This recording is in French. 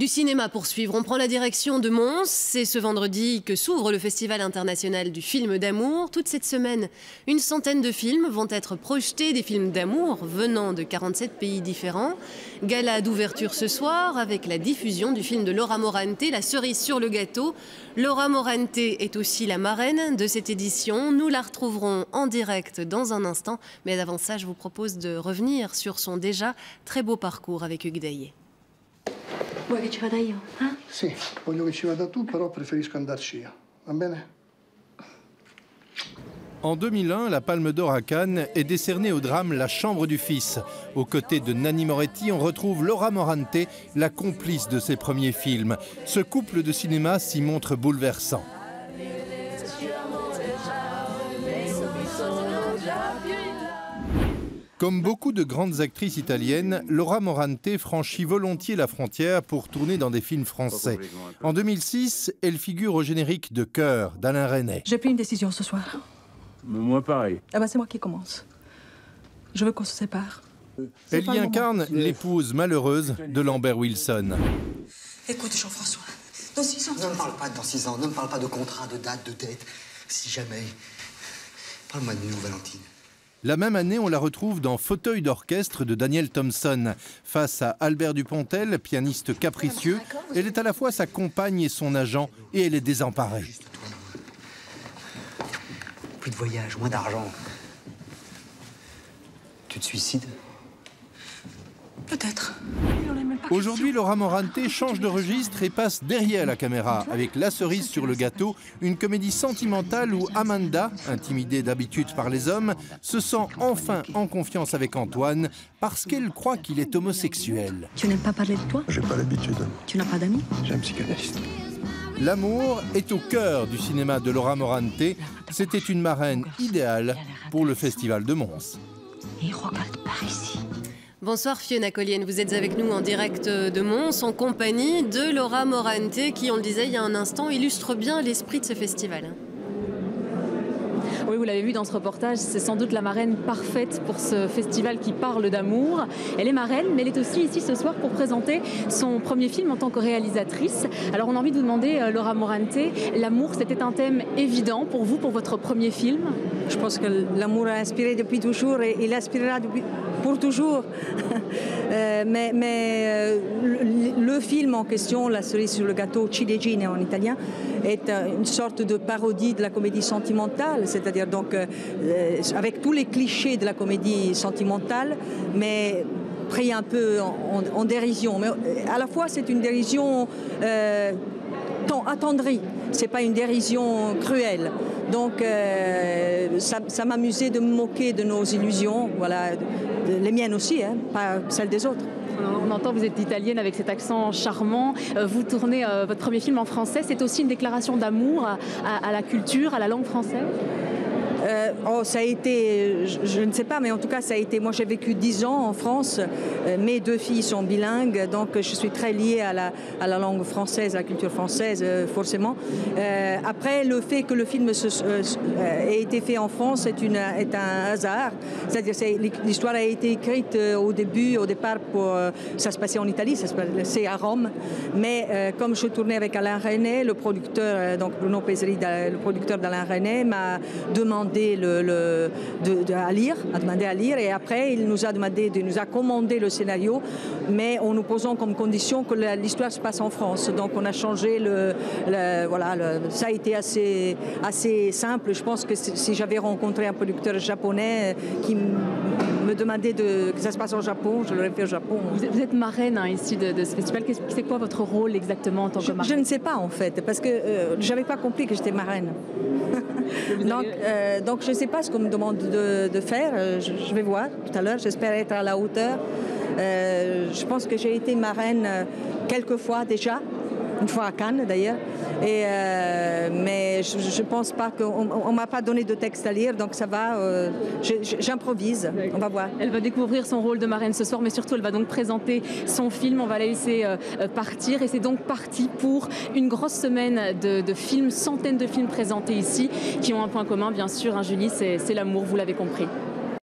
Du cinéma pour suivre, on prend la direction de Mons. C'est ce vendredi que s'ouvre le Festival international du film d'amour. Toute cette semaine, une centaine de films vont être projetés, des films d'amour venant de 47 pays différents. Gala d'ouverture ce soir avec la diffusion du film de Laura Morante, La cerise sur le gâteau. Laura Morante est aussi la marraine de cette édition. Nous la retrouverons en direct dans un instant. Mais avant ça, je vous propose de revenir sur son déjà très beau parcours avec Hugues Daillet. Vuoi che ci vada io? Sì, voglio che ci vada tu, però preferisco andarci io. Va bene? En 2001, la Palme d'Or à Cannes est décernée au drame La Chambre du Fils. Aux côtés de Nanni Moretti, on retrouve Laura Morante, la complice de ses premiers films. Ce couple de cinéma s'y montre bouleversant. Comme beaucoup de grandes actrices italiennes, Laura Morante franchit volontiers la frontière pour tourner dans des films français. En 2006, elle figure au générique de Cœur d'Alain Resnais. J'ai pris une décision ce soir. Moi, pareil. Ah bah c'est moi qui commence. Je veux qu'on se sépare. Elle y incarne l'épouse malheureuse de Lambert Wilson. Écoute Jean-François, dans 6 ans... Ne me parle pas de dans 6 ans, ne me parle pas de contrat, de date, de dette. Si jamais... Parle-moi de nous, Valentine. La même année, on la retrouve dans Fauteuil d'orchestre de Daniel Thompson. Face à Albert Dupontel, pianiste capricieux, elle est à la fois sa compagne et son agent, et elle est désemparée. Juste toi et moi. Plus de voyage, moins d'argent. Tu te suicides? Peut-être. Aujourd'hui, Laura Morante change de registre et passe derrière la caméra avec La cerise sur le gâteau, une comédie sentimentale où Amanda, intimidée d'habitude par les hommes, se sent enfin en confiance avec Antoine parce qu'elle croit qu'il est homosexuel. Tu n'aimes pas parler de toi? J'ai pas l'habitude. Tu n'as pas d'amis? J'ai un psychanalyste. L'amour est au cœur du cinéma de Laura Morante. C'était une marraine idéale pour le Festival de Mons. Et regarde par ici. Bonsoir Fiona Collienne, vous êtes avec nous en direct de Mons en compagnie de Laura Morante qui, on le disait il y a un instant, illustre bien l'esprit de ce festival. Oui, vous l'avez vu dans ce reportage, c'est sans doute la marraine parfaite pour ce festival qui parle d'amour. Elle est marraine, mais elle est aussi ici ce soir pour présenter son premier film en tant que réalisatrice. Alors on a envie de vous demander, Laura Morante, l'amour c'était un thème évident pour vous, pour votre premier film? Je pense que l'amour a inspiré depuis toujours et il inspirera pour toujours. Le film en question, La cerise sur le gâteau, Ciliegine en italien, est une sorte de parodie de la comédie sentimentale, c'est-à-dire donc avec tous les clichés de la comédie sentimentale, mais pris un peu en dérision. Mais à la fois, c'est une dérision attendrie, c'est pas une dérision cruelle. Donc ça m'amusait de me moquer de nos illusions, voilà, les miennes aussi, hein, pas celles des autres. On entend que vous êtes italienne avec cet accent charmant. Vous tournez votre premier film en français. C'est aussi une déclaration d'amour à la culture, à la langue française? Ça a été, je ne sais pas, mais en tout cas, ça a été. Moi, j'ai vécu 10 ans en France. Mes 2 filles sont bilingues, donc je suis très liée à la langue française, à la culture française, forcément. Après, le fait que le film ait été fait en France est un hasard. C'est-à-dire, l'histoire a été écrite au départ, ça se passait en Italie, ça se passait à Rome. Mais comme je tournais avec Alain Resnais, le producteur, donc Bruno Peseri, le producteur d'Alain Resnais, m'a demandé à lire, et après il nous a commandé le scénario, mais en nous posant comme condition que l'histoire se passe en France. Donc on a changé ça a été assez simple. Je pense que si j'avais rencontré un producteur japonais qui me demandait que ça se passe au Japon, je l'aurais fait au Japon. Vous êtes marraine ici de ce festival. C'est quoi votre rôle exactement en tant que marraine? Je ne sais pas en fait, parce que je n'avais pas compris que j'étais marraine. Donc je ne sais pas ce qu'on me demande de faire. Je vais voir tout à l'heure. J'espère être à la hauteur. Je pense que j'ai été marraine quelques fois déjà. Une fois à Cannes d'ailleurs, mais je ne pense pas qu'on ne m'a pas donné de texte à lire, donc ça va, j'improvise, on va voir. Elle va découvrir son rôle de marraine ce soir, mais surtout elle va donc présenter son film, on va la laisser partir, et c'est donc parti pour une grosse semaine de films, centaines de films présentés ici, qui ont un point commun bien sûr, hein, Julie, c'est l'amour, vous l'avez compris.